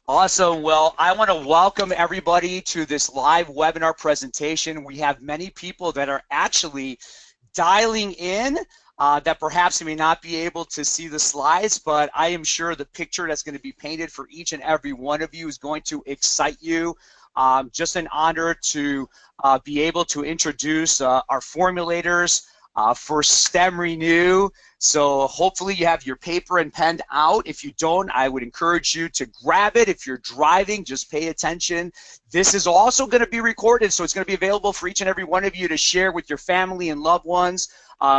Awesome. Well, I want to welcome everybody to this live webinar presentation. We have many people that are actually dialing in that perhaps may not be able to see the slides, but I am sure the picture that's going to be painted for each and every one of you is going to excite you. Just an honor to be able to introduce our formulators for STEM Renew. So hopefully you have your paper and pen out. If you don't, I would encourage you to grab it. If you're driving, just pay attention. This is also going to be recorded, so it's going to be available for each and every one of you to share with your family and loved ones,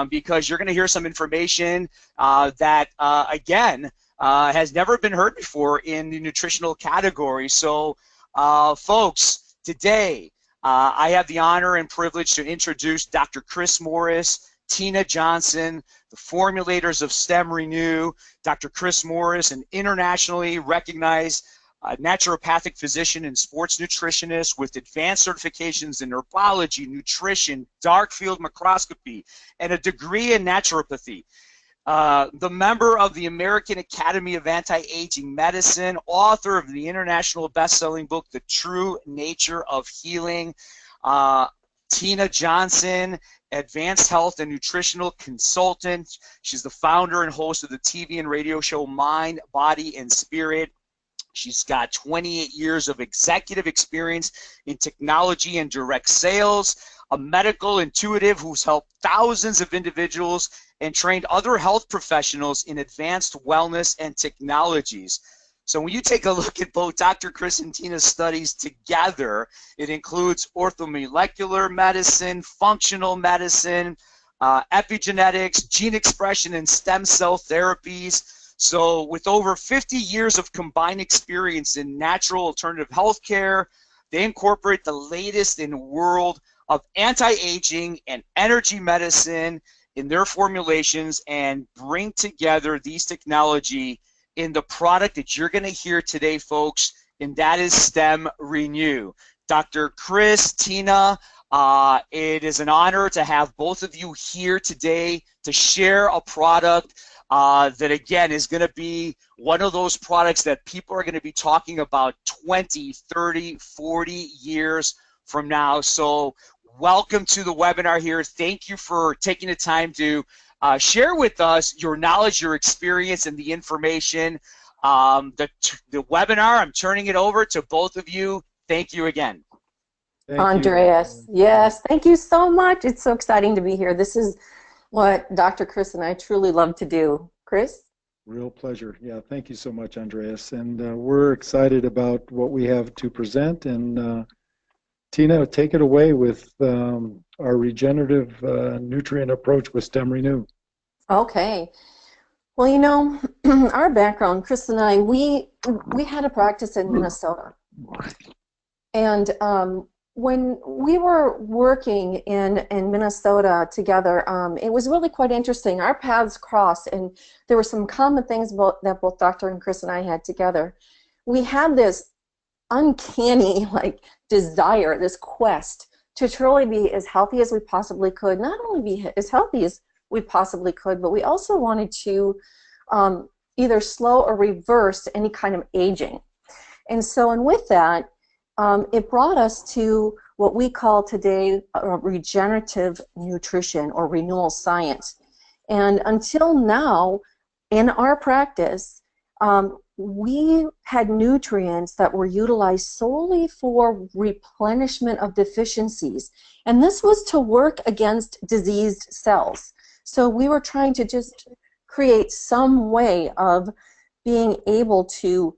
because you're going to hear some information that, again, has never been heard before in the nutritional category. So, folks, today, I have the honor and privilege to introduce Dr. Chris Morris, Tina Johnson, the formulators of STEM Renew. Dr. Chris Morris, an internationally recognized naturopathic physician and sports nutritionist with advanced certifications in herbology, nutrition, dark field microscopy, and a degree in naturopathy. The member of the American Academy of Anti-Aging Medicine, author of the international best-selling book, The True Nature of Healing. Tina Johnson, advanced health and nutritional consultant. She's the founder and host of the TV and radio show Mind, Body, and Spirit. She's got 28 years of executive experience in technology and direct sales, a medical intuitive who's helped thousands of individuals and trained other health professionals in advanced wellness and technologies. So when you take a look at both Dr. Chris and Tina's studies together, it includes orthomolecular medicine, functional medicine, epigenetics, gene expression, and stem cell therapies. So with over 50 years of combined experience in natural alternative healthcare, they incorporate the latest in the world of anti-aging and energy medicine in their formulations and bring together these technology in the product that you're going to hear today, folks, and that is STEM Renew. Dr. Chris, Tina, it is an honor to have both of you here today to share a product that, again, is going to be one of those products that people are going to be talking about 20, 30, 40 years from now. So welcome to the webinar here. Thank you for taking the time to share with us your knowledge, your experience, and the information. The webinar, I'm turning it over to both of you. Thank you again. Thank Andreas, you. yes, thank you so much. It's so exciting to be here. This is what Dr. Chris and I truly love to do. Chris? Real pleasure. Yeah, thank you so much, Andreas. And we're excited about what we have to present. And Tina, take it away with our regenerative nutrient approach with STEM Renew. Okay. Well, you know, our background, Chris and I, we had a practice in Minnesota. And when we were working in Minnesota together, it was really quite interesting. Our paths crossed, and there were some common things that both Dr. and Chris and I had together. We had this uncanny, like, desire, this quest to truly be as healthy as we possibly could. Not only be as healthy as we possibly could, but we also wanted to either slow or reverse any kind of aging. And so, and with that, it brought us to what we call today regenerative nutrition or renewal science. And until now, in our practice, we had nutrients that were utilized solely for replenishment of deficiencies. And this was to work against diseased cells. So we were trying to just create some way of being able to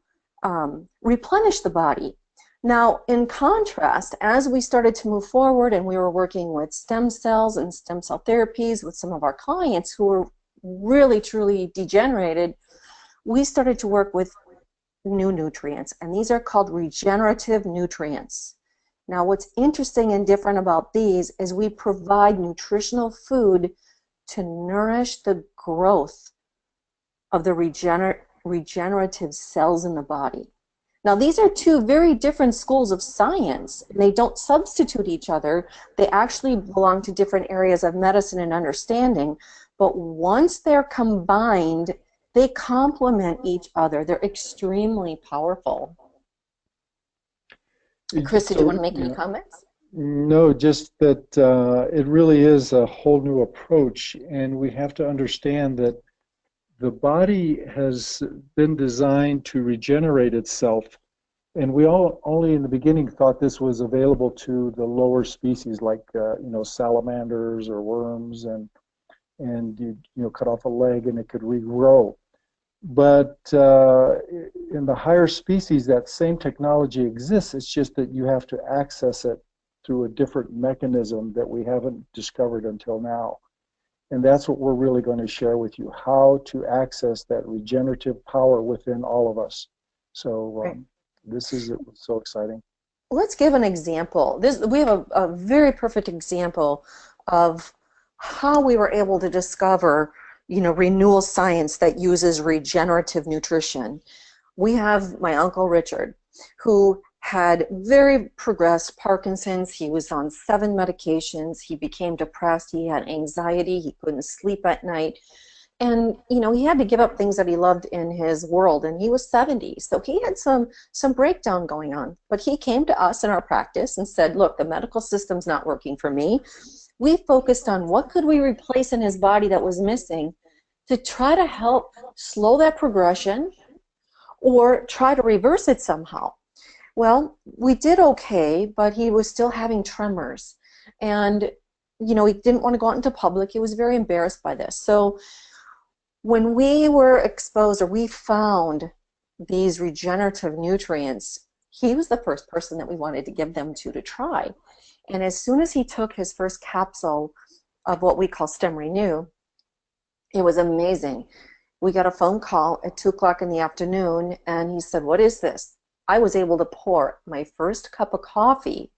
replenish the body. Now, in contrast, as we started to move forward and we were working with stem cells and stem cell therapies with some of our clients who were really, truly degenerated, we started to work with new nutrients, and these are called regenerative nutrients. Now, what's interesting and different about these is we provide nutritional food to nourish the growth of the regenerative cells in the body. Now, these are two very different schools of science. They don't substitute each other. They actually belong to different areas of medicine and understanding. But once they're combined, they complement each other. They're extremely powerful. Chris, did you want to make any comments? No, just that it really is a whole new approach, and we have to understand that the body has been designed to regenerate itself, and we all only in the beginning thought this was available to the lower species like salamanders or worms, and you cut off a leg and it could regrow. But in the higher species, that same technology exists. It's just that you have to access it through a different mechanism that we haven't discovered until now. And that's what we're really going to share with you, how to access that regenerative power within all of us. So this is so exciting. Let's give an example. We have a very perfect example of how we were able to discover renewal science that uses regenerative nutrition. We have my Uncle Richard, who had very progressed Parkinson's. He was on 7 medications. He became depressed. He had anxiety. He couldn't sleep at night. And, he had to give up things that he loved in his world, and he was 70. So he had some breakdown going on. But he came to us in our practice and said, look, the medical system's not working for me. We focused on what could we replace in his body that was missing to try to help slow that progression or try to reverse it somehow. Well, we did okay, but he was still having tremors. And, he didn't want to go out into public. He was very embarrassed by this. So when we were exposed, or we found these regenerative nutrients, he was the first person that we wanted to give them to try. And as soon as he took his first capsule of what we call Stem Renew, it was amazing. We got a phone call at 2 o'clock in the afternoon, and he said, what is this? I was able to pour my first cup of coffee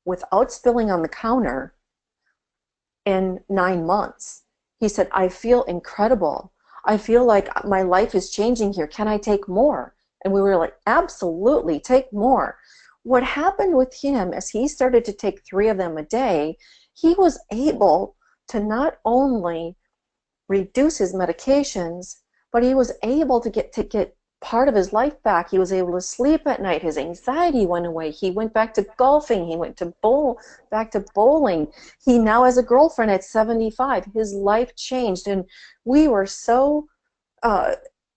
without spilling on the counter in 9 months. He said, I feel incredible. I feel like my life is changing here. Can I take more? And we were like, absolutely, take more. What happened with him as he started to take 3 of them a day, he was able to not only reduce his medications, but he was able to get part of his life back. He was able to sleep at night. His anxiety went away. He went back to golfing. He went to back to bowling. He now has a girlfriend at 75. His life changed, and we were so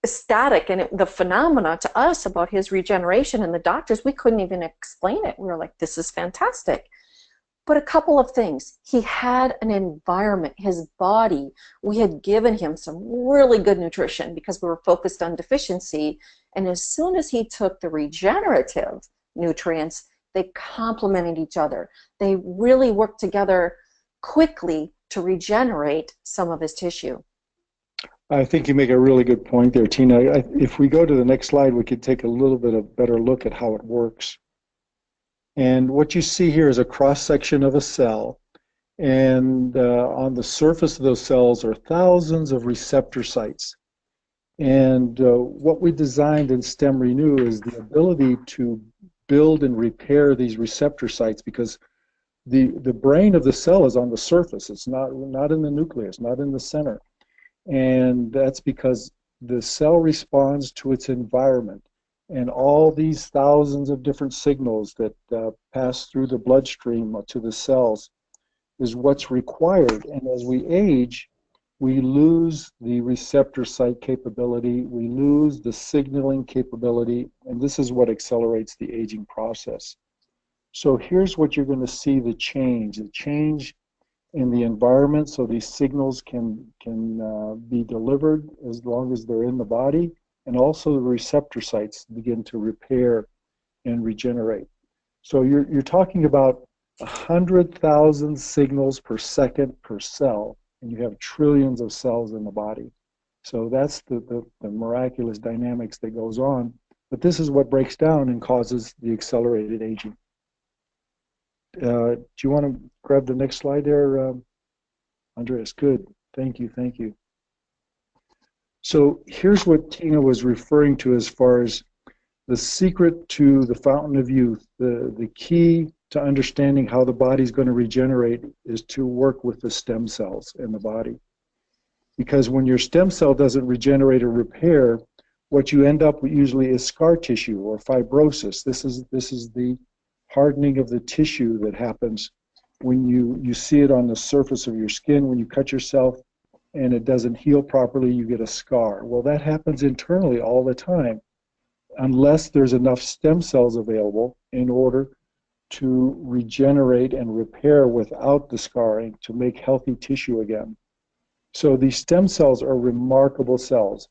ecstatic, and the phenomena to us about his regeneration, and the doctors, we couldn't even explain it. We were like, this is fantastic. But a couple of things. He had an environment, his body. We had given him some really good nutrition because we were focused on deficiency. And as soon as he took the regenerative nutrients, they complemented each other. They really worked together quickly to regenerate some of his tissue. I think you make a really good point there, Tina. If we go to the next slide, we could take a little bit of better look at how it works. And what you see here is a cross-section of a cell, and on the surface of those cells are thousands of receptor sites. And what we designed in Stem Renew is the ability to build and repair these receptor sites, because the brain of the cell is on the surface. It's not in the nucleus, not in the center. And that's because the cell responds to its environment. And all these thousands of different signals that pass through the bloodstream to the cells is what's required. And as we age, we lose the receptor site capability, we lose the signaling capability, and this is what accelerates the aging process. So here's what you're going to see the change in the environment, so these signals can be delivered as long as they're in the body. And also the receptor sites begin to repair and regenerate. So you're talking about 100,000 signals per second per cell, and you have trillions of cells in the body. So that's the miraculous dynamics that goes on. But this is what breaks down and causes the accelerated aging. Do you want to grab the next slide there, Andreas? Good. Thank you. Thank you. So here's what Tina was referring to as far as the secret to the fountain of youth. The key to understanding how the body's going to regenerate is to work with the stem cells in the body. Because when your stem cell doesn't regenerate or repair, what you end up with usually is scar tissue or fibrosis. This is the hardening of the tissue that happens when you see it on the surface of your skin. When you cut yourself and it doesn't heal properly, you get a scar. Well, that happens internally all the time, unless there's enough stem cells available in order to regenerate and repair without the scarring to make healthy tissue again. So these stem cells are remarkable cells.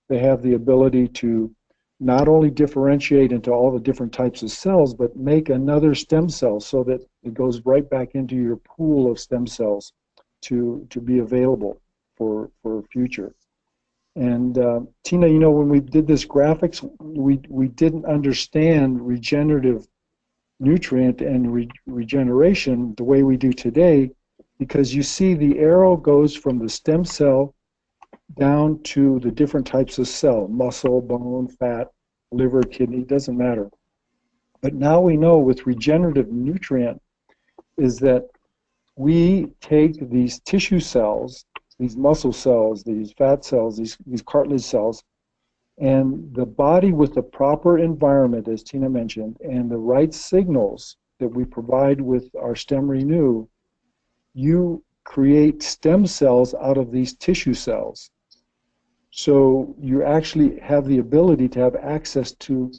They have the ability to not only differentiate into all the different types of cells, but make another stem cell so that it goes right back into your pool of stem cells to be available for future. And Tina, you know, when we did this graphics, we didn't understand regenerative nutrient and regeneration the way we do today, because you see the arrow goes from the stem cell down to the different types of cell, muscle, bone, fat, liver, kidney, doesn't matter. But now we know with regenerative nutrient is that we take these tissue cells, these muscle cells, these fat cells, these cartilage cells, and the body with the proper environment, as Tina mentioned, and the right signals that we provide with our Stem Renew, you create stem cells out of these tissue cells. So you actually have the ability to have access to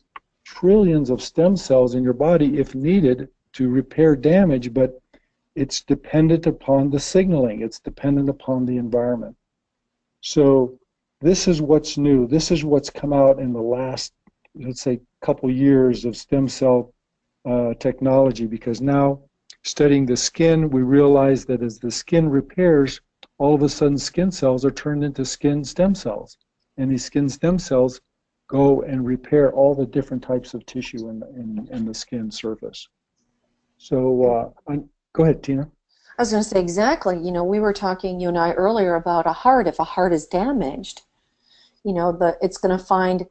trillions of stem cells in your body if needed to repair damage, but it's dependent upon the signaling. It's dependent upon the environment. So this is what's new. This is what's come out in the last, let's say, couple years of stem cell technology, because now studying the skin, we realize that as the skin repairs, all of a sudden skin cells are turned into skin stem cells. And these skin stem cells go and repair all the different types of tissue in the skin surface. So go ahead, Tina. I was going to say exactly. You know, we were talking, you and I, earlier about a heart. If a heart is damaged, you know, it's going to find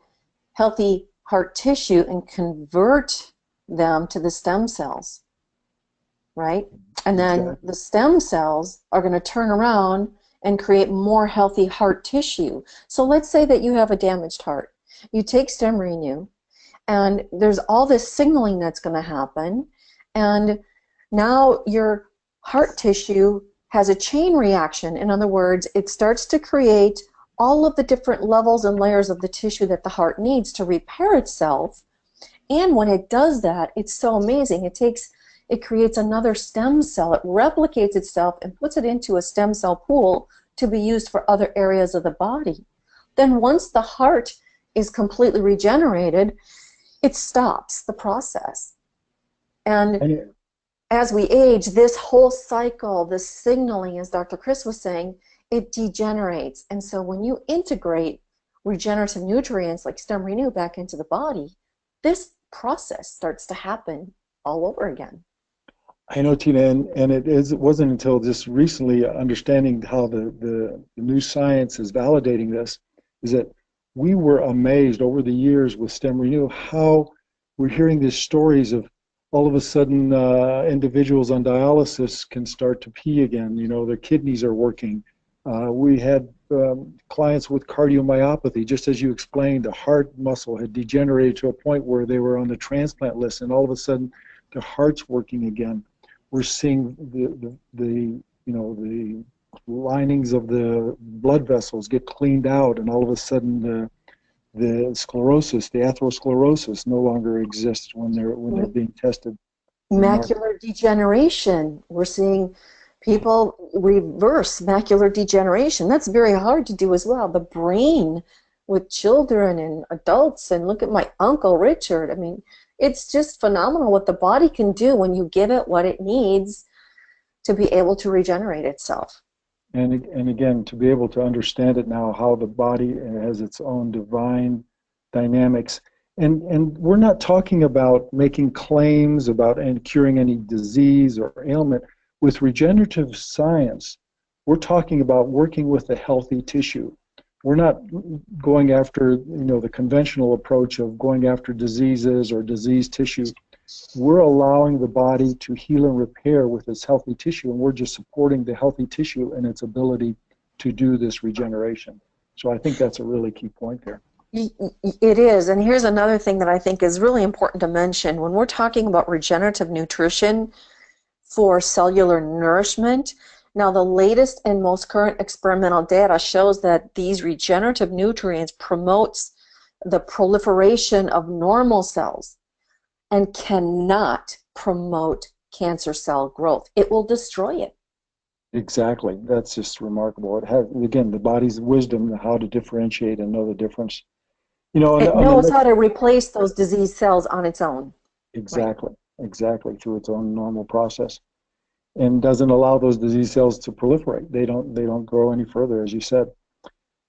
healthy heart tissue and convert them to the stem cells, right? And then Exactly. the stem cells are going to turn around and create more healthy heart tissue. So let's say that you have a damaged heart. You take Stem Renew, and there's all this signaling that's going to happen, and now your heart tissue has a chain reaction. In other words, it starts to create all of the different levels and layers of the tissue that the heart needs to repair itself. And when it does that, it's so amazing. It creates another stem cell. It replicates itself and puts it into a stem cell pool to be used for other areas of the body. Then once the heart is completely regenerated, it stops the process. And as we age, this whole cycle, this signaling, as Dr. Chris was saying, it degenerates. And so when you integrate regenerative nutrients like Stem Renew back into the body, this process starts to happen all over again. I know, Tina, and it wasn't until just recently understanding how the new science is validating this, is that we were amazed over the years with Stem Renew how we're hearing these stories of all of a sudden individuals on dialysis can start to pee again. You know, their kidneys are working. We had clients with cardiomyopathy, just as you explained, the heart muscle had degenerated to a point where they were on the transplant list, and all of a sudden their heart's working again. We're seeing the linings of the blood vessels get cleaned out, and all of a sudden the sclerosis, the atherosclerosis, no longer exists when they're being tested. Macular degeneration. We're seeing people reverse macular degeneration. That's very hard to do as well. The brain with children and adults, and look at my Uncle Richard. I mean, it's just phenomenal what the body can do when you give it what it needs to be able to regenerate itself. And again, to be able to understand it now, how the body has its own divine dynamics. And we're not talking about making claims about and curing any disease or ailment. With regenerative science, we're talking about working with the healthy tissue. We're not going after, the conventional approach of going after diseases or diseased tissue. We're allowing the body to heal and repair with its healthy tissue, and we're just supporting the healthy tissue and its ability to do this regeneration. So I think that's a really key point there. It is, and here's another thing that I think is really important to mention. When we're talking about regenerative nutrition for cellular nourishment, now the latest and most current experimental data shows that these regenerative nutrients promotes the proliferation of normal cells and cannot promote cancer cell growth. It will destroy it. Exactly. That's just remarkable. It has, again, the body's wisdom, how to differentiate and know the difference. You know, It knows how to replace those disease cells on its own. Exactly, exactly, through its own normal process, and doesn't allow those disease cells to proliferate. They don't grow any further, as you said.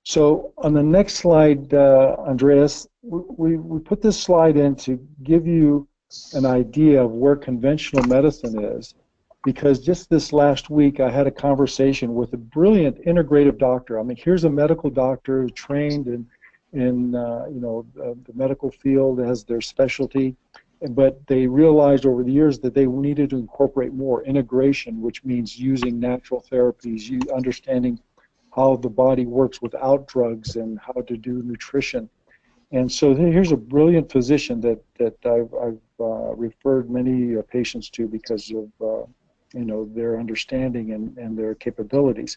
So on the next slide, Andreas, we put this slide in to give you an idea of where conventional medicine is, because just this last week I had a conversation with a brilliant integrative doctor. I mean, here's a medical doctor trained in the medical field as their specialty, but they realized over the years that they needed to incorporate more integration, which means using natural therapies, understanding how the body works without drugs and how to do nutrition. And so here's a brilliant physician that I've referred many patients to because of their understanding and their capabilities.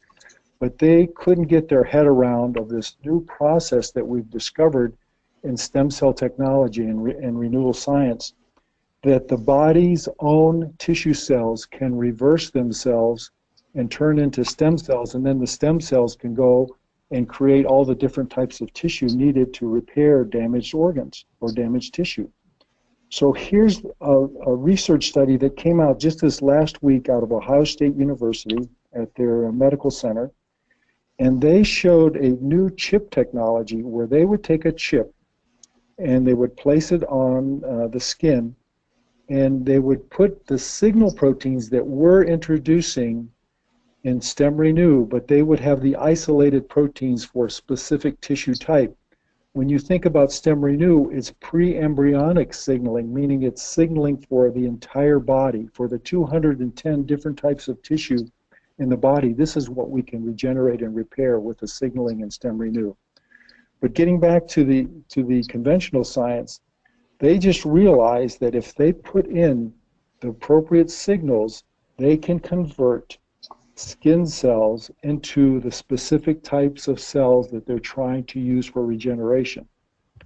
But they couldn't get their head around of this new process that we've discovered in stem cell technology and renewal science, that the body's own tissue cells can reverse themselves and turn into stem cells, and then the stem cells can go and create all the different types of tissue needed to repair damaged organs or damaged tissue. So here's a research study that came out just this last week out of Ohio State University at their medical center. And they showed a new chip technology where they would take a chip and they would place it on the skin, and they would put the signal proteins that we're introducing in Stem Renew, but they would have the isolated proteins for a specific tissue type. When you think about Stem Renew, it's pre-embryonic signaling, meaning it's signaling for the entire body, for the 210 different types of tissue in the body. This is what we can regenerate and repair with the signaling in Stem Renew. But getting back to the conventional science, they just realized that if they put in the appropriate signals, they can convert skin cells into the specific types of cells that they're trying to use for regeneration.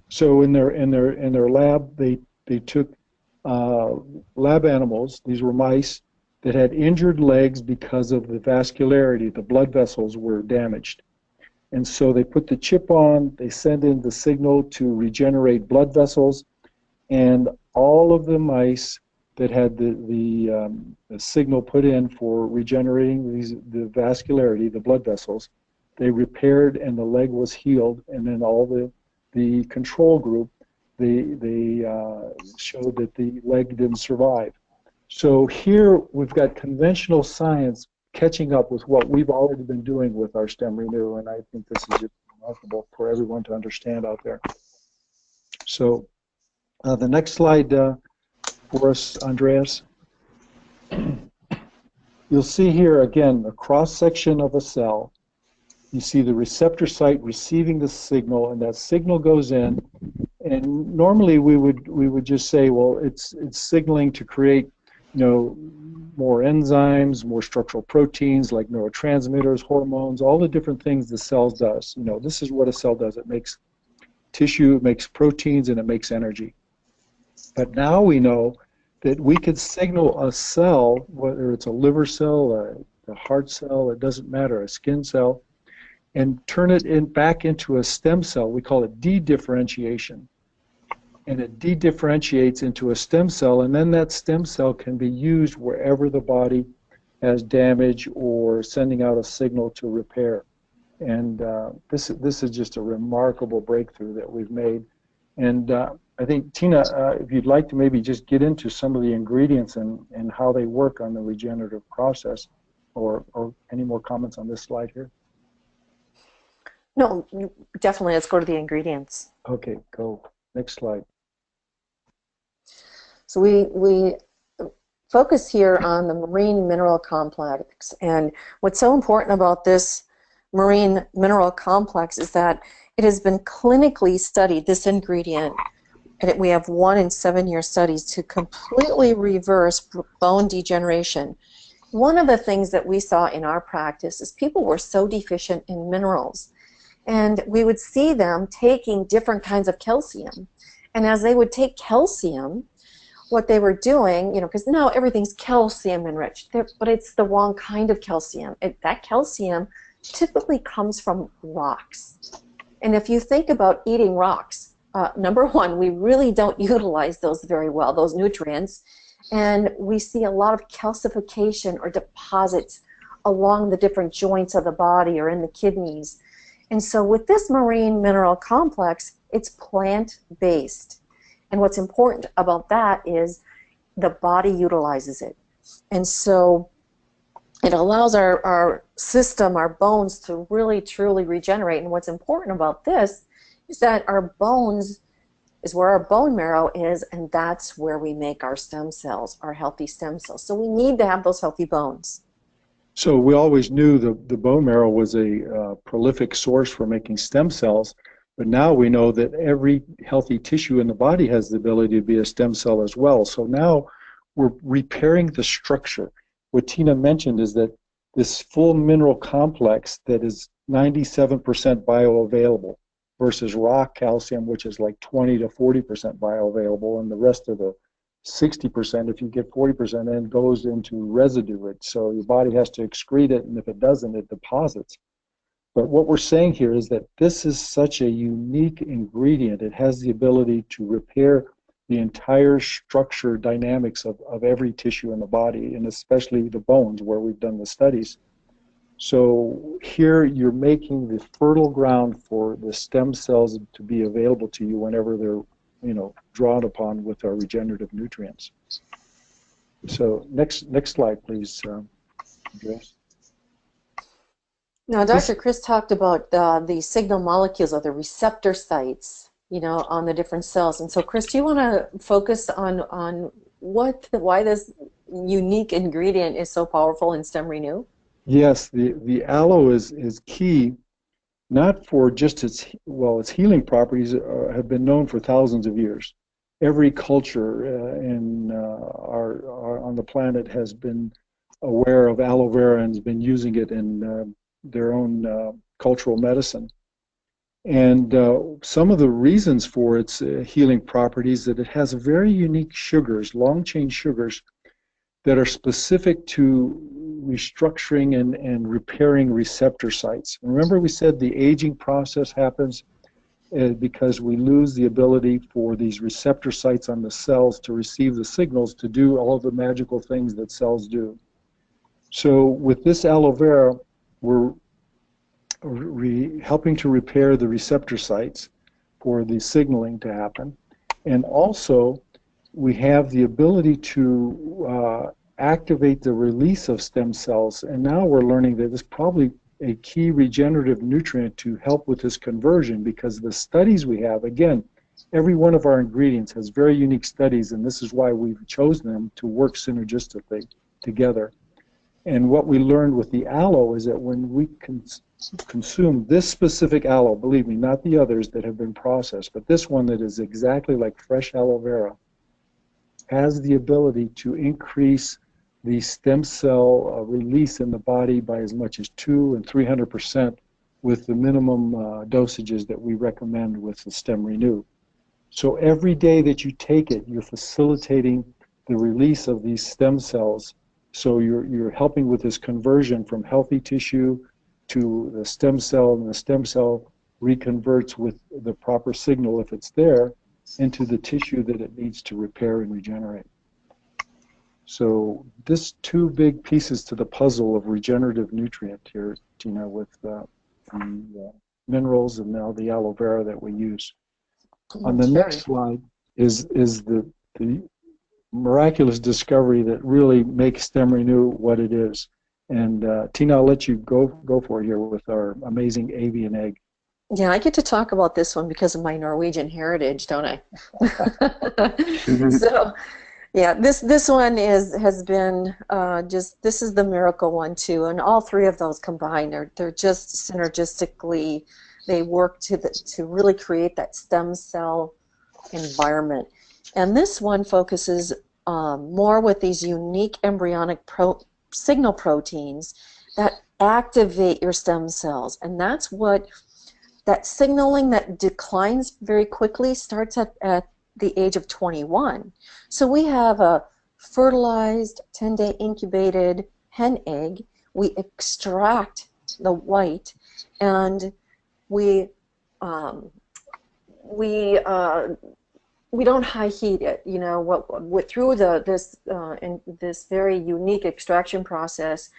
So in their lab, they took lab animals. These were mice that had injured legs because of the vascularity. The blood vessels were damaged. And so they put the chip on, they send in the signal to regenerate blood vessels, and all of the mice that had the signal put in for regenerating the vascularity, the blood vessels, they repaired and the leg was healed. And then all the control group, they showed that the leg didn't survive. So here we've got conventional science catching up with what we've already been doing with our Stem Renew, and I think this is just remarkable for everyone to understand out there. So the next slide for us, Andreas. You'll see here again a cross-section of a cell. You see the receptor site receiving the signal, and that signal goes in. And normally we would just say, well, it's signaling to create, more enzymes, more structural proteins like neurotransmitters, hormones, all the different things the cell does. This is what a cell does. It makes tissue, it makes proteins, and it makes energy. But now we know that we could signal a cell, whether it's a liver cell, a heart cell, it doesn't matter, a skin cell, and turn it back into a stem cell. We call it de-differentiation. And it de-differentiates into a stem cell, and then that stem cell can be used wherever the body has damage or sending out a signal to repair. And this is just a remarkable breakthrough that we've made. And I think, Tina, if you'd like to maybe just get into some of the ingredients and how they work on the regenerative process, or any more comments on this slide here? No, definitely. Let's go to the ingredients. Okay, go. Next slide. So we focus here on the marine mineral complex. And what's so important about this marine mineral complex is that it has been clinically studied, this ingredient, and we have 1 in 7-year studies to completely reverse bone degeneration. One of the things that we saw in our practice is people were so deficient in minerals, and we would see them taking different kinds of calcium. And as they would take calcium, what they were doing, because now everything's calcium enriched, but it's the wrong kind of calcium. That calcium typically comes from rocks. And if you think about eating rocks, number one, we really don't utilize those very well, those nutrients. And we see a lot of calcification or deposits along the different joints of the body or in the kidneys. And so with this marine mineral complex, it's plant-based. And what's important about that is the body utilizes it. And so it allows our system, our bones, to really, truly regenerate. And what's important about this is that our bones is where our bone marrow is, and that's where we make our stem cells, our healthy stem cells. So we need to have those healthy bones. So we always knew the bone marrow was a prolific source for making stem cells, but now we know that every healthy tissue in the body has the ability to be a stem cell as well. So now we're repairing the structure. What Tina mentioned is that this full mineral complex that is 97% bioavailable versus rock calcium, which is like 20 to 40% bioavailable, and the rest of the 60%, if you get 40% in, goes into residue. So your body has to excrete it, and if it doesn't, it deposits. But what we're saying here is that this is such a unique ingredient. It has the ability to repair the entire structure dynamics of every tissue in the body, and especially the bones where we've done the studies. So here you're making the fertile ground for the stem cells to be available to you whenever they're drawn upon with our regenerative nutrients. So next slide, please, Andreas. Now, Dr. Chris talked about the signal molecules or the receptor sites, on the different cells. And so, Chris, do you want to focus on why this unique ingredient is so powerful in Stem Renew? Yes, the aloe is key, not for just its healing properties have been known for thousands of years. Every culture on the planet has been aware of aloe vera and has been using it in their own cultural medicine. And some of the reasons for its healing properties that it has very unique sugars, long-chain sugars, that are specific to restructuring and repairing receptor sites. Remember we said the aging process happens because we lose the ability for these receptor sites on the cells to receive the signals to do all the magical things that cells do. So with this aloe vera, we're helping to repair the receptor sites for the signaling to happen. And also, we have the ability to activate the release of stem cells. And now we're learning that it's probably a key regenerative nutrient to help with this conversion, because the studies we have, again, every one of our ingredients has very unique studies, and this is why we've chosen them to work synergistically together. And what we learned with the aloe is that when we consume this specific aloe, believe me, not the others that have been processed, but this one that is exactly like fresh aloe vera, has the ability to increase the stem cell release in the body by as much as 200% and 300% with the minimum dosages that we recommend with the Stem Renew. So every day that you take it, you're facilitating the release of these stem cells. So you're helping with this conversion from healthy tissue to the stem cell, and the stem cell reconverts with the proper signal, if it's there, into the tissue that it needs to repair and regenerate. So this two big pieces to the puzzle of regenerative nutrient here, Tina, with the minerals and now the aloe vera that we use. On the next slide is the miraculous discovery that really makes Stem Renew what it is. And Tina, I'll let you go for it here with our amazing avian egg. Yeah, I get to talk about this one because of my Norwegian heritage, don't I? So Yeah, this one has been just, this is the miracle one too, and all three of those combined they're just synergistically, they work to really create that stem cell environment. And this one focuses more with these unique embryonic signal proteins that activate your stem cells, and that's what that signaling that declines very quickly starts at the age of 21. So we have a fertilized 10-day incubated hen egg. We extract the white, and we we don't high heat it. You know what through this very unique extraction process,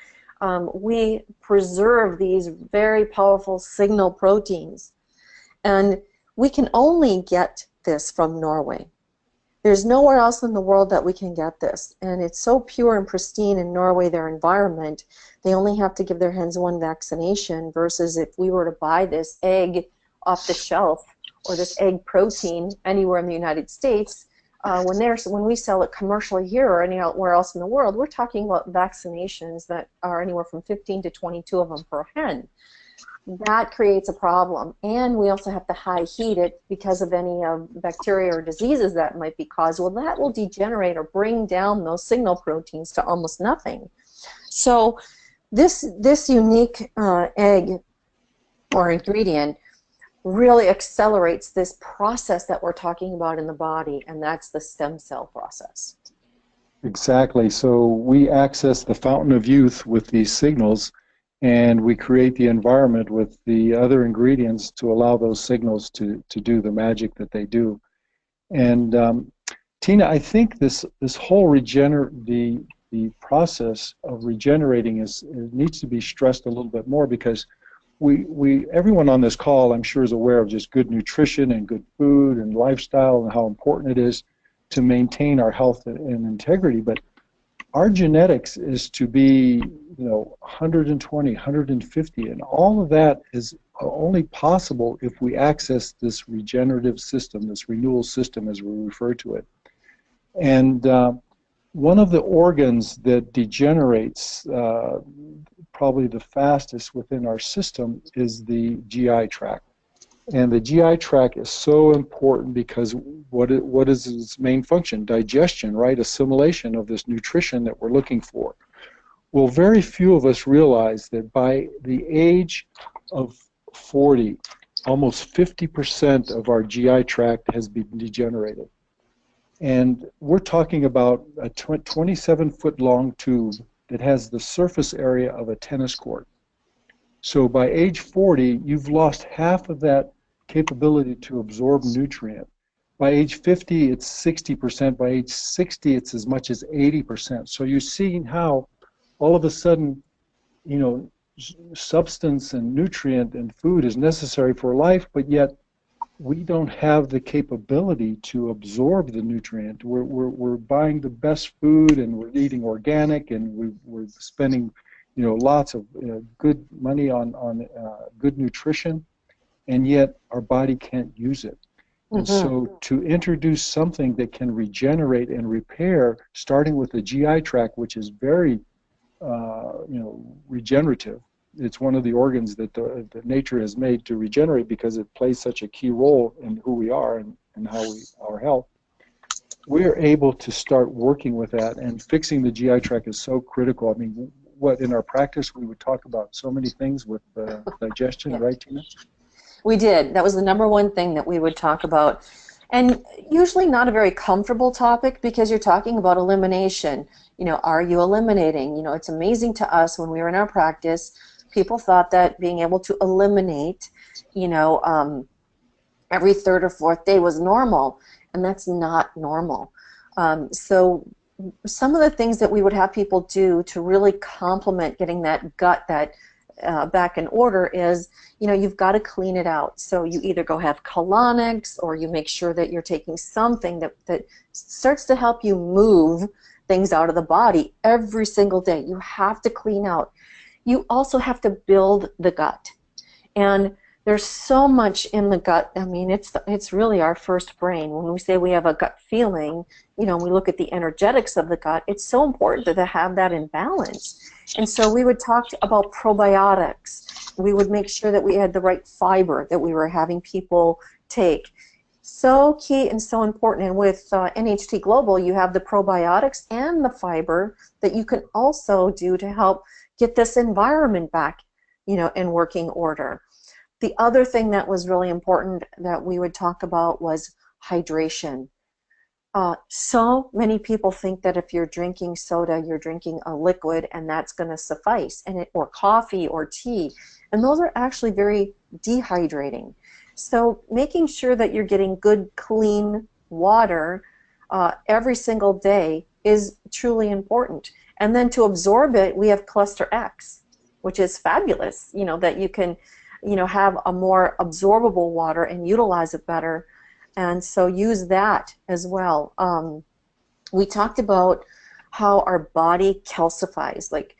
we preserve these very powerful signal proteins, and we can only get this from Norway. There's nowhere else in the world that we can get this, and it's so pure and pristine in Norway, their environment. They only have to give their hens one vaccination, versus if we were to buy this egg off the shelf or this egg protein anywhere in the United States, when we sell it commercially here or anywhere else in the world, we're talking about vaccinations that are anywhere from 15 to 22 of them per hen. That creates a problem, and we also have to high heat it because of any bacteria or diseases that might be caused. Well, that will degenerate or bring down those signal proteins to almost nothing. So this unique egg or ingredient really accelerates this process that we're talking about in the body, and that's the stem cell process. Exactly. So we access the fountain of youth with these signals, and we create the environment with the other ingredients to allow those signals to do the magic that they do. And Tina, I think this whole the process of regenerating needs to be stressed a little bit more, because everyone on this call, I'm sure, is aware of just good nutrition and good food and lifestyle and how important it is to maintain our health and integrity. But our genetics is to be, 120, 150, and all of that is only possible if we access this regenerative system, this renewal system, as we refer to it. And one of the organs that degenerates probably the fastest within our system is the GI tract. And the GI tract is so important because what is its main function? Digestion, right? Assimilation of this nutrition that we're looking for. Well, very few of us realize that by the age of 40, almost 50% of our GI tract has been degenerated. And we're talking about a 27-foot long tube that has the surface area of a tennis court. So by age 40, you've lost half of that capability to absorb nutrient. By age 50, it's 60%. By age 60, it's as much as 80%. So you're seeing how all of a sudden, substance and nutrient and food is necessary for life, but yet we don't have the capability to absorb the nutrient. We're buying the best food, and we're eating organic, and we're spending, lots of good money on good nutrition, and yet our body can't use it. And so to introduce something that can regenerate and repair, starting with the GI tract, which is very, regenerative. It's one of the organs that nature has made to regenerate because it plays such a key role in who we are and how our health. We're able to start working with that, and fixing the GI tract is so critical. I mean, in our practice we would talk about so many things with digestion, yeah. Right, Tina? We did. That was the number one thing that we would talk about. And usually not a very comfortable topic, because you're talking about elimination. Are you eliminating? It's amazing to us when we were in our practice, people thought that being able to eliminate, every third or fourth day was normal, and that's not normal. So some of the things that we would have people do to really complement getting that gut back in order is, you've got to clean it out. So you either go have colonics, or you make sure that you're taking something that starts to help you move things out of the body every single day. You have to clean out. You also have to build the gut. And There's so much in the gut. I mean, it's really our first brain. When we say we have a gut feeling, you know, we look at the energetics of the gut. It's so important to have that in balance. And so we would talk about probiotics. We would make sure that we had the right fiber that we were having people take. So key and so important. And with NHT Global, you have the probiotics and the fiber that you can also do to help get this environment back, you know, in working order. The other thing that was really important that we would talk about was hydration. So many people think that if you're drinking soda, you're drinking a liquid and that's going to suffice, or coffee or tea. And those are actually very dehydrating. So making sure that you're getting good, clean water every single day is truly important. And then to absorb it, we have Cluster X, which is fabulous, you know, that you can, you know, have a more absorbable water and utilize it better. And so use that as well. We talked about how our body calcifies. Like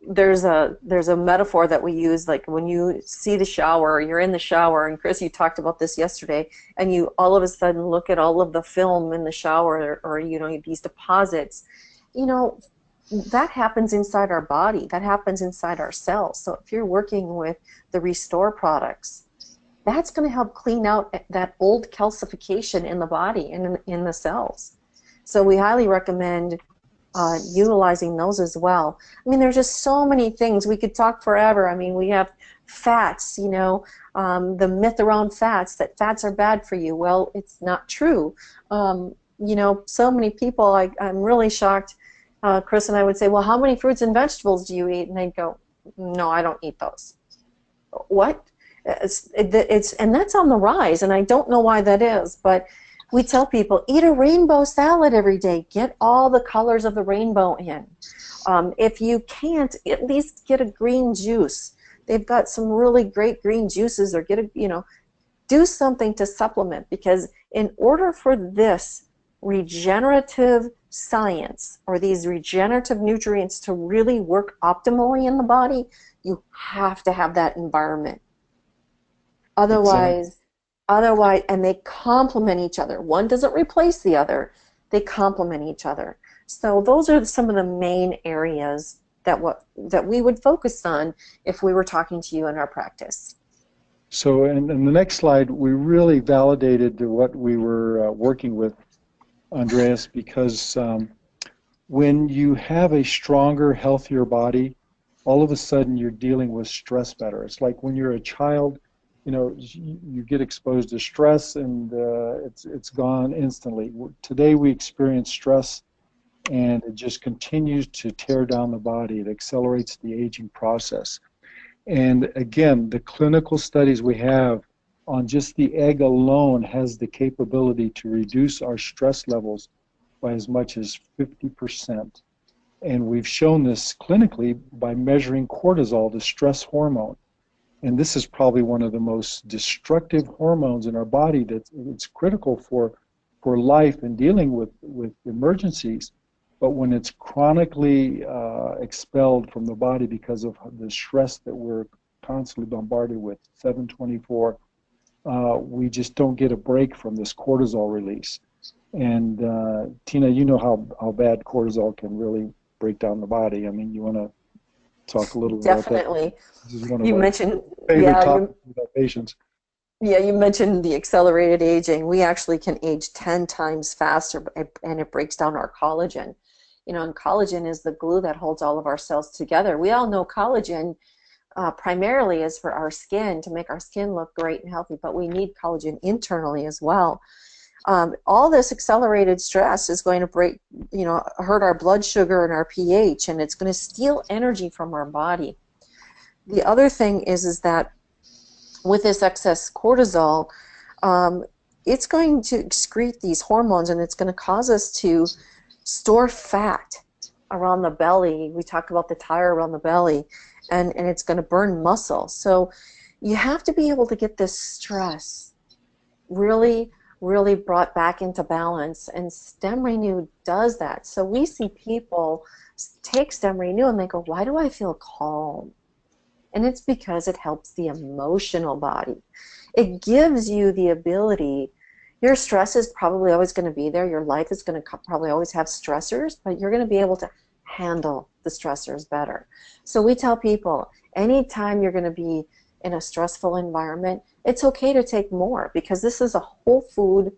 there's a metaphor that we use, like when you see the shower, you're in the shower, and Chris, you talked about this yesterday, and you all of a sudden look at all of the film in the shower, or you know, these deposits. You know, that happens inside our body. That happens inside our cells. So if you're working with the Restore products, that's going to help clean out that old calcification in the body and in the cells. So we highly recommend utilizing those as well. I mean, there's just so many things. We could talk forever. I mean, we have fats, you know, the myth around fats, that fats are bad for you. Well, it's not true. You know, so many people, I'm really shocked. Chris and I would say, well, how many fruits and vegetables do you eat? And they'd go, no, I don't eat those. What? And that's on the rise, and I don't know why that is, but we tell people, eat a rainbow salad every day. Get all the colors of the rainbow in. If you can't, at least get a green juice. They've got some really great green juices, or get a, you know, do something to supplement, because in order for this regenerative science, or these regenerative nutrients, to really work optimally in the body, you have to have that environment. Otherwise, and they complement each other. One doesn't replace the other. They complement each other. So those are some of the main areas that we would focus on if we were talking to you in our practice. So in the next slide, we really validated what we were working with, Andreas, because when you have a stronger, healthier body, all of a sudden you're dealing with stress better. It's like when you're a child, you know, you get exposed to stress and it's gone instantly. Today we experience stress and it just continues to tear down the body. It accelerates the aging process. And again, the clinical studies we have on just the egg alone has the capability to reduce our stress levels by as much as 50%. And we've shown this clinically by measuring cortisol, the stress hormone. And this is probably one of the most destructive hormones in our body it's critical for life and dealing with emergencies. But when it's chronically expelled from the body because of the stress that we're constantly bombarded with, 7/24, we just don't get a break from this cortisol release. And Tina, you know how bad cortisol can really break down the body. I mean, you want to talk a little bit about that? Definitely. This is one of You our mentioned, favorite yeah, topics with our patients. yeah, you mentioned the accelerated aging. We actually can age 10 times faster, and it breaks down our collagen. You know, and collagen is the glue that holds all of our cells together. We all know collagen primarily is for our skin, to make our skin look great and healthy, but we need collagen internally as well. All this accelerated stress is going to hurt our blood sugar and our pH, and it's going to steal energy from our body. The other thing is that with this excess cortisol, it's going to excrete these hormones, and it's going to cause us to store fat around the belly. We talked about the tire around the belly, and it's going to burn muscle. So you have to be able to get this stress really brought back into balance, and Stem Renew does that. So we see people take Stem Renew and they go, why do I feel calm? And it's because it helps the emotional body. It gives you the ability. Your stress is probably always going to be there. Your life is going to probably always have stressors, but you're going to be able to handle the stressors better. So we tell people, anytime you're going to be in a stressful environment, it's okay to take more, because this is a whole food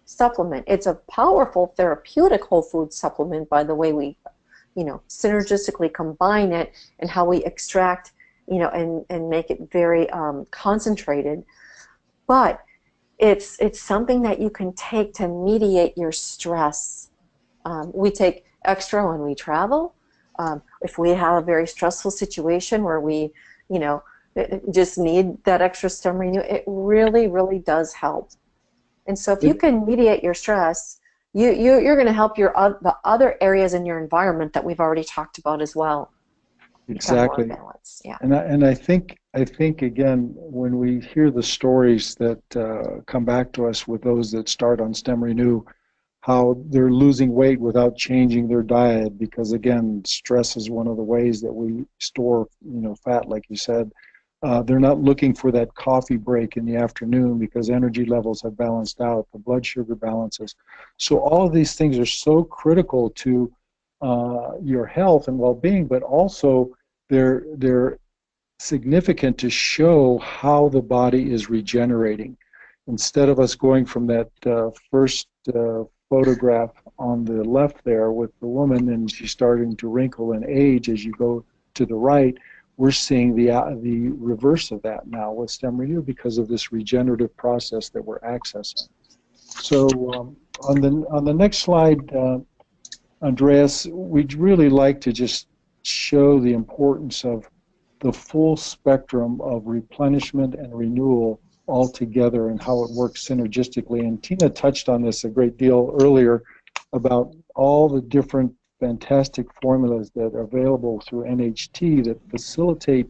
supplement. It's a powerful therapeutic whole food supplement by the way we, synergistically combine it and how we extract, and make it very concentrated. But it's something that you can take to mediate your stress. We take extra when we travel. If we have a very stressful situation where we, just need that extra stem renew, it really, really does help. And so if you can mediate your stress, you're going to help the other areas in your environment that we've already talked about as well. Exactly. Yeah. And I think again, when we hear the stories that come back to us with those that start on Stem Renew, how they're losing weight without changing their diet, because again, stress is one of the ways that we store, fat, like you said. They're not looking for that coffee break in the afternoon because energy levels have balanced out, the blood sugar balances. So all of these things are so critical to your health and well-being, but also they're significant to show how the body is regenerating. Instead of us going from that first photograph on the left there with the woman and she's starting to wrinkle and age as you go to the right, we're seeing the reverse of that now with Stem Renew because of this regenerative process that we're accessing. So on the next slide, Andreas, we'd really like to just show the importance of the full spectrum of replenishment and renewal all together and how it works synergistically. And Tina touched on this a great deal earlier about all the different fantastic formulas that are available through NHT that facilitate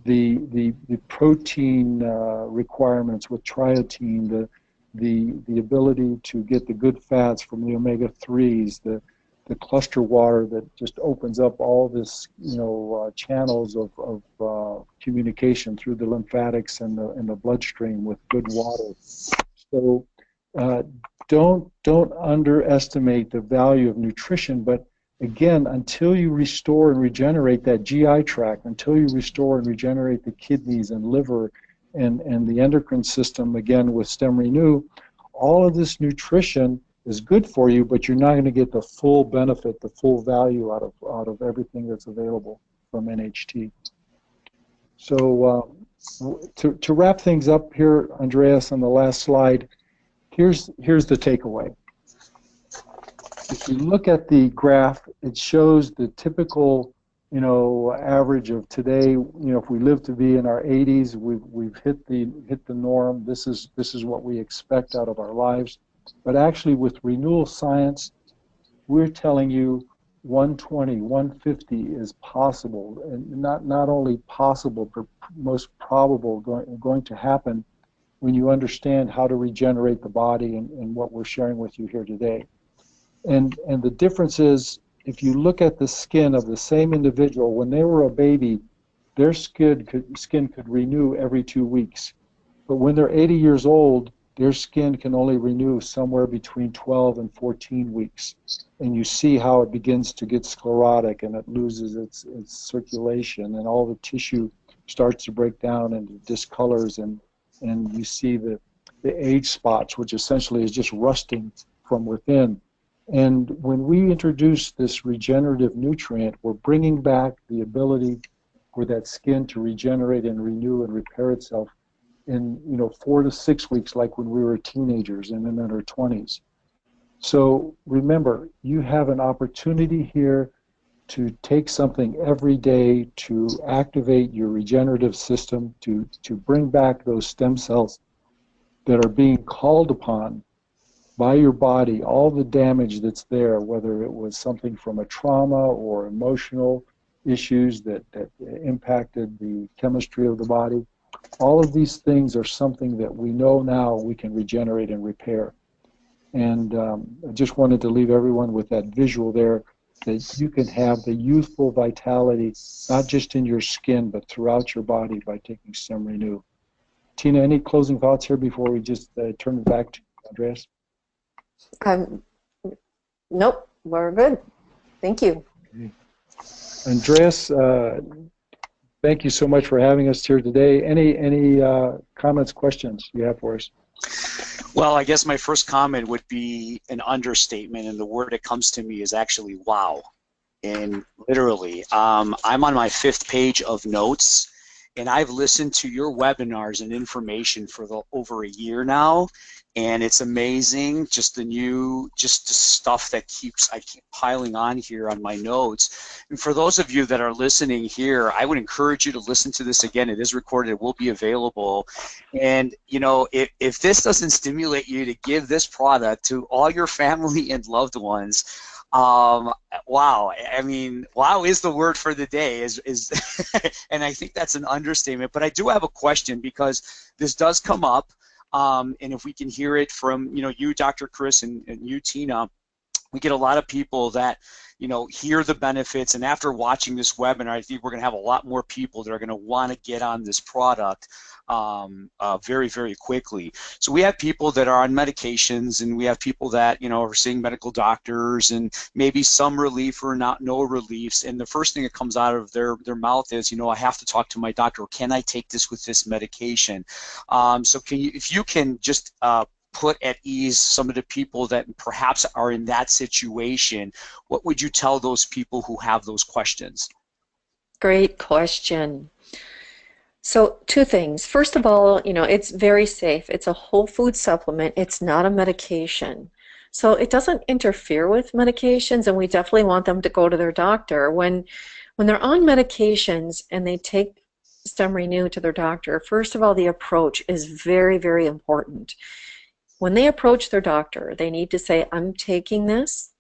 the protein requirements with Triotein, the ability to get the good fats from the omega-3s, the cluster water that just opens up all this, channels of communication through the lymphatics and the bloodstream with good water. So don't underestimate the value of nutrition, but again, until you restore and regenerate that GI tract, until you restore and regenerate the kidneys and liver and the endocrine system, again with Stem Renew, all of this nutrition is good for you, but you're not going to get the full benefit, the full value out of everything that's available from NHT. So to wrap things up here, Andreas, on the last slide, here's the takeaway. If you look at the graph, it shows the typical, average of today. If we live to be in our 80s, we've hit the norm. This is what we expect out of our lives. But actually, with renewal science, we're telling you 120, 150 is possible, and not only possible, but most probable going to happen when you understand how to regenerate the body and what we're sharing with you here today. And the difference is, if you look at the skin of the same individual, when they were a baby, their skin could renew every 2 weeks. But when they're 80 years old, their skin can only renew somewhere between 12 and 14 weeks. And you see how it begins to get sclerotic and it loses its circulation and all the tissue starts to break down and discolors, and you see the age spots, which essentially is just rusting from within. And when we introduce this regenerative nutrient, we're bringing back the ability for that skin to regenerate and renew and repair itself in 4 to 6 weeks, like when we were teenagers and in our 20s. So remember, you have an opportunity here to take something every day to activate your regenerative system, to bring back those stem cells that are being called upon by your body, all the damage that's there, whether it was something from a trauma or emotional issues that impacted the chemistry of the body. All of these things are something that we know now we can regenerate and repair. And I just wanted to leave everyone with that visual there. that you can have the youthful vitality, not just in your skin, but throughout your body by taking Stem Renew. Tina, any closing thoughts here before we just turn it back to Andreas? Nope, we're good. Thank you. Okay. Andreas, thank you so much for having us here today. Any comments, questions you have for us? Well, I guess my first comment would be an understatement, and the word that comes to me is actually wow. And literally, I'm on my 5th page of notes, and I've listened to your webinars and information for over a year now, and it's amazing, just the stuff that I keep piling on here on my notes. And for those of you that are listening here, I would encourage you to listen to this again. It is recorded, it will be available. And you know, if this doesn't stimulate you to give this product to all your family and loved ones, wow. I mean, wow is the word for the day, and I think that's an understatement. But I do have a question, because this does come up, and if we can hear it from you, Dr. Chris, and you, Tina, we get a lot of people that hear the benefits, and after watching this webinar, I think we're going to have a lot more people that are going to want to get on this product very, very quickly. So we have people that are on medications, and we have people that are seeing medical doctors, and maybe some relief or no reliefs, and the first thing that comes out of their mouth is, I have to talk to my doctor. Can I take this with this medication? So if you can just put at ease some of the people that perhaps are in that situation, what would you tell those people who have those questions? Great question. So 2 things. First of all, it's very safe. It's a whole food supplement. It's not a medication. So it doesn't interfere with medications, and we definitely want them to go to their doctor. When they're on medications and they take Stem Renew to their doctor, first of all, the approach is very, very important. When they approach their doctor, they need to say, I'm taking this.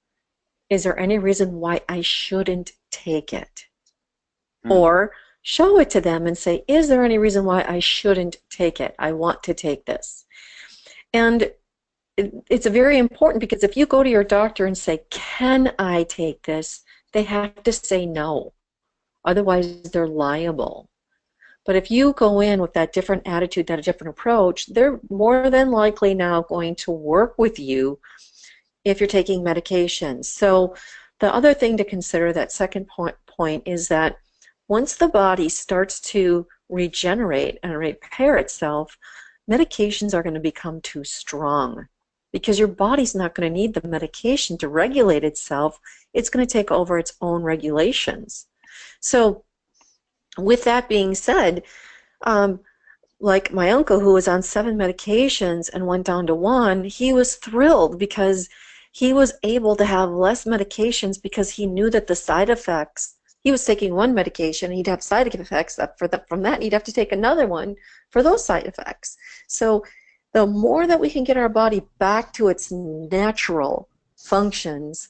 Is there any reason why I shouldn't take it? Or show it to them and say, is there any reason why I shouldn't take it? I want to take this. And it's very important, because if you go to your doctor and say, can I take this? They have to say no. Otherwise, they're liable. But if you go in with that different attitude, that different approach, they're more than likely now going to work with you if you're taking medications. So the other thing to consider, that second point, is that once the body starts to regenerate and repair itself, medications are going to become too strong, because your body's not going to need the medication to regulate itself. It's going to take over its own regulations. So with that being said, like my uncle, who was on 7 medications and went down to 1, he was thrilled because he was able to have less medications, because he knew that the side effects, he was taking 1 medication, he'd have side effects from that, he'd have to take another one for those side effects. So the more that we can get our body back to its natural functions,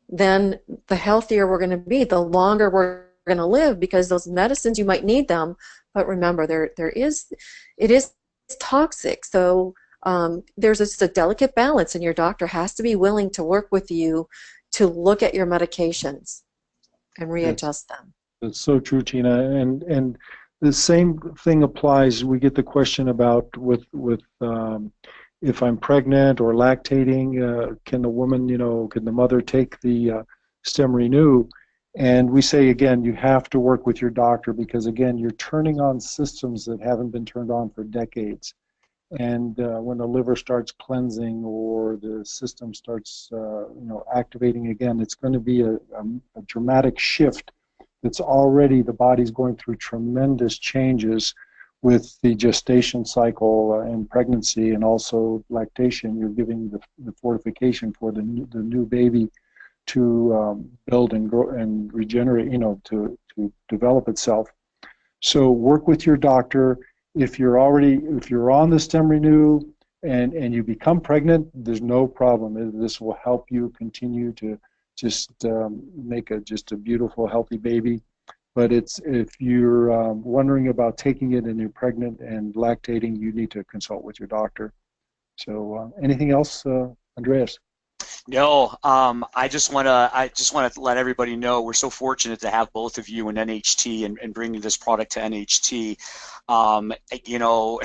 then the healthier we're going to be, the longer we're going to live, because those medicines, you might need them, but remember, it is toxic. So there's just a delicate balance, and your doctor has to be willing to work with you to look at your medications and readjust them. That's so true, Tina. And the same thing applies. We get the question about with if I'm pregnant or lactating, can the woman, can the mother take the Stem Renew? And we say, again, you have to work with your doctor, because, again, you're turning on systems that haven't been turned on for decades. And when the liver starts cleansing, or the system starts, activating again, it's going to be a dramatic shift. It's already, the body's going through tremendous changes with the gestation cycle and pregnancy, and also lactation. You're giving the fortification for the new baby to build and grow and regenerate, to develop itself. So work with your doctor. If you're on the Stem Renew and you become pregnant, there's no problem. This will help you continue to just make a beautiful, healthy baby. But if you're wondering about taking it and you're pregnant and lactating, you need to consult with your doctor. So anything else, Andreas? No, I just want to let everybody know we're so fortunate to have both of you in NHT and bringing this product to NHT. You know,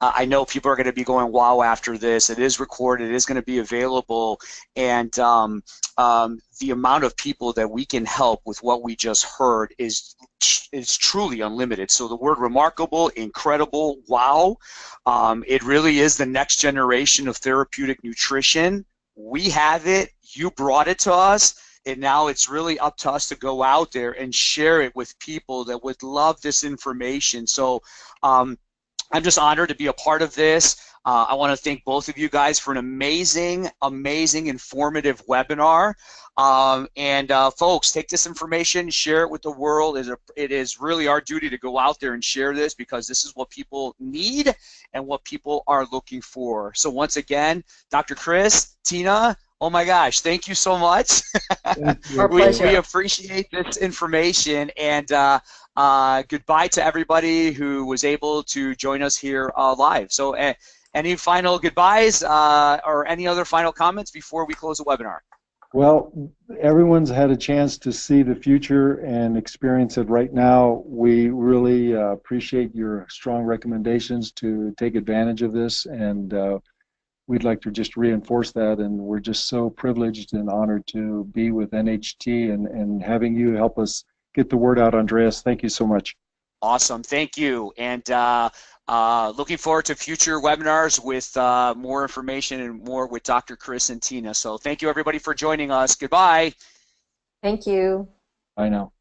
I know people are going to be going wow after this. It is recorded. It is going to be available, and the amount of people that we can help with what we just heard is truly unlimited. So the word remarkable, incredible, wow, it really is the next generation of therapeutic nutrition. We have it, you brought it to us, and now it's really up to us to go out there and share it with people that would love this information. So I'm just honored to be a part of this. I want to thank both of you guys for an amazing, amazing, informative webinar. Folks, take this information, share it with the world. It is really our duty to go out there and share this, because this is what people need and what people are looking for. So once again, Dr. Chris, Tina, oh my gosh, thank you so much. Our pleasure. We appreciate this information, and goodbye to everybody who was able to join us here live. So any final goodbyes or any other final comments before we close the webinar? Well, everyone's had a chance to see the future and experience it right now. We really appreciate your strong recommendations to take advantage of this, and we'd like to just reinforce that, and we're just so privileged and honored to be with NHT and having you help us get the word out. Andreas, thank you so much. Awesome, thank you, and looking forward to future webinars with more information and more with Dr. Chris and Tina. So thank you everybody for joining us. Goodbye. Thank you. Bye now.